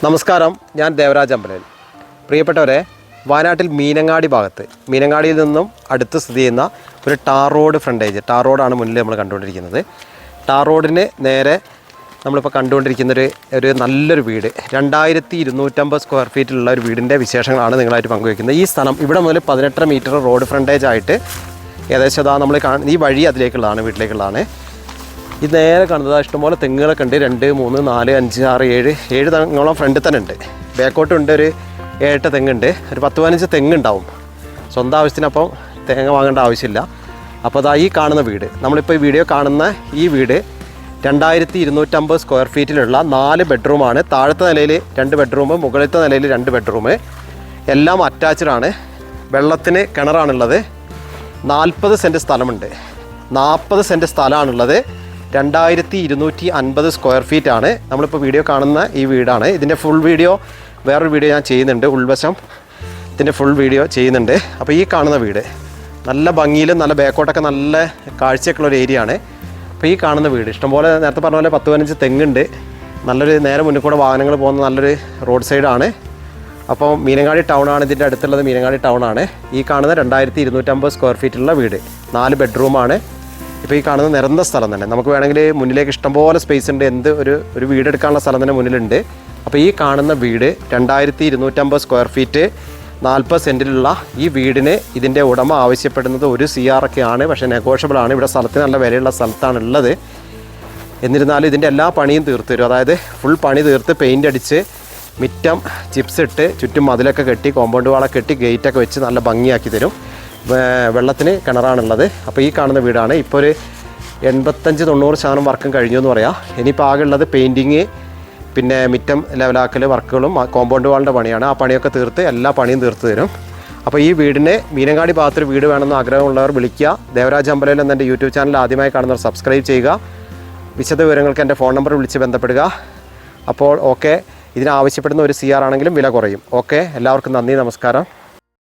നമസ്കാരം, ഞാൻ ദേവരാജ് അമ്പലൻ. പ്രിയപ്പെട്ടവരെ, വയനാട്ടിൽ മീനങ്ങാടി ഭാഗത്ത്, മീനങ്ങാടിയിൽ നിന്നും അടുത്ത് സ്ഥിതി ചെയ്യുന്ന ഒരു ടാർ റോഡ് ഫ്രണ്ടേജ്, ടാർ റോഡാണ് മുന്നിൽ നമ്മൾ കണ്ടുകൊണ്ടിരിക്കുന്നത്. ടാർ റോഡിന് നേരെ നമ്മളിപ്പോൾ കണ്ടുകൊണ്ടിരിക്കുന്നൊരു നല്ലൊരു വീട്, 2250 സ്ക്വയർ ഫീറ്റിലുള്ള ഒരു വീടിൻ്റെ വിശേഷങ്ങളാണ് നിങ്ങളായിട്ട് പങ്കുവയ്ക്കുന്നത്. ഈ സ്ഥലം ഇവിടെ മുതൽ 18 മീറ്റർ റോഡ് ഫ്രണ്ടേജ് ആയിട്ട് ഏകദേശം അതാ നമ്മൾ ഈ വഴി അതിലേക്കുള്ളതാണ്, വീട്ടിലേക്കുള്ളതാണ്. ഇത് നേരെ കാണുന്നത് ഇഷ്ടംപോലെ തെങ്ങുകളൊക്കെ ഉണ്ട്. 2, 3, 4, 5, 6, 7 തെങ്ങോളം ഫ്രണ്ടിൽ തന്നെ ഉണ്ട്. ബാക്കോട്ടുണ്ട് ഒരു 7 തെങ്ങുണ്ട്. ഒരു 10-15 തെങ്ങുണ്ടാവും. സ്വന്തം ആവശ്യത്തിനപ്പം തേങ്ങ വാങ്ങേണ്ട ആവശ്യമില്ല. അപ്പോൾ അതാ ഈ കാണുന്ന വീട്, നമ്മളിപ്പോൾ ഈ വീഡിയോ കാണുന്ന ഈ വീട് 2250 സ്ക്വയർ ഫീറ്റിലുള്ള 4 ബെഡ്റൂമാണ്. താഴത്തെ നിലയിൽ 2 ബെഡ്റൂം, മുകളിലത്തെ നിലയിൽ 2 ബെഡ്റൂം, എല്ലാം അറ്റാച്ച്ഡാണ്. വെള്ളത്തിന് കിണറാണുള്ളത്. 40 സെൻറ്റ് സ്ഥലമുണ്ട്. 40 സെൻറ്റ് സ്ഥലമാണുള്ളത്. 2250 സ്ക്വയർ ഫീറ്റാണ്. നമ്മളിപ്പോൾ വീഡിയോ കാണുന്ന ഈ വീടാണ്. ഇതിൻ്റെ ഫുൾ വീഡിയോ വേറൊരു വീഡിയോ ഞാൻ ചെയ്യുന്നുണ്ട്, ഉൾവശം ഇതിൻ്റെ ഫുൾ വീഡിയോ ചെയ്യുന്നുണ്ട്. അപ്പോൾ ഈ കാണുന്ന വീട് നല്ല ഭംഗിയിലും നല്ല ബാക്കോട്ടൊക്കെ നല്ല കാഴ്ചയൊക്കെയുള്ള ഒരു ഏരിയ ആണ്. അപ്പോൾ ഈ കാണുന്ന വീട് ഇഷ്ടംപോലെ നേരത്തെ പറഞ്ഞ പോലെ 10-15 തെങ്ങുണ്ട്. നല്ലൊരു നേരെ മുന്നിൽ കൂടെ വാഹനങ്ങൾ പോകുന്ന നല്ലൊരു റോഡ് സൈഡാണ്. അപ്പോൾ മീനങ്ങാടി ടൗണാണ് ഇതിൻ്റെ അടുത്തുള്ളത്. മീനങ്ങാടി ടൗണാണ്. ഈ കാണുന്ന 2250 സ്ക്വയർ ഫീറ്റുള്ള വീട്, 4 ബെഡ്റൂമാണ്. ഇപ്പോൾ ഈ കാണുന്ന നിരന്ന സ്ഥലം തന്നെ, നമുക്ക് വേണമെങ്കിൽ മുന്നിലേക്ക് ഇഷ്ടംപോലെ സ്പേസ് ഉണ്ട്. ഒരു വീടെടുക്കാനുള്ള സ്ഥലം തന്നെ മുന്നിലുണ്ട്. അപ്പോൾ ഈ കാണുന്ന വീട് 2250 സ്ക്വയർ ഫീറ്റ് 40 സെൻറ്റിലുള്ള ഈ വീടിന് ഇതിൻ്റെ ഉടമ ആവശ്യപ്പെടുന്നത് 1 CR ഒക്കെയാണ്. പക്ഷേ നെഗോഷ്യബിൾ ആണ്. ഇവിടെ സ്ഥലത്തിന് നല്ല വിലയുള്ള സ്ഥലത്താണ് ഉള്ളത്. എന്നിരുന്നാലും ഇതിൻ്റെ എല്ലാ പണിയും തീർത്ത് തരും. അതായത് ഫുൾ പണി തീർത്ത് പെയിൻ്റ് അടിച്ച് മിറ്റം ചിപ്സ് ഇട്ട് ചുറ്റും മതിലൊക്കെ കെട്ടി കോമ്പൗണ്ട് വാളൊക്കെ കെട്ടി ഗേറ്റൊക്കെ വെച്ച് നല്ല ഭംഗിയാക്കി തരും. വെള്ളത്തിന് കിണറാണുള്ളത്. അപ്പോൾ ഈ കാണുന്ന വീടാണ്. ഇപ്പോൾ ഒരു 85-90% വർക്കും കഴിഞ്ഞു എന്ന് പറയാം. ഇനിയിപ്പോൾ ആകെ ഉള്ളത് പെയിൻറ്റിങ്, പിന്നെ മിറ്റം ലെവലാക്കൽ വർക്കുകളും കോമ്പൗണ്ട് വാളിൻ്റെ പണിയാണ്. ആ പണിയൊക്കെ തീർത്ത് എല്ലാ പണിയും തീർത്ത് തരും. അപ്പോൾ ഈ വീടിന് മീനങ്ങാടി ഭാഗത്തൊരു വീട് വേണമെന്ന് ആഗ്രഹമുള്ളവർ വിളിക്കുക. ദേവരാജ് അമ്പലൻ എന്ന എൻ്റെ യൂട്യൂബ് ചാനൽ ആദ്യമായി കാണുന്നവർ സബ്സ്ക്രൈബ് ചെയ്യുക. വിശദ വിവരങ്ങൾക്ക് എൻ്റെ ഫോൺ നമ്പർ വിളിച്ച് ബന്ധപ്പെടുക. അപ്പോൾ ഓക്കെ, ഇതിനാവശ്യപ്പെടുന്ന 1 CR ആണെങ്കിലും വില കുറയും. ഓക്കെ, എല്ലാവർക്കും നന്ദി, നമസ്കാരം.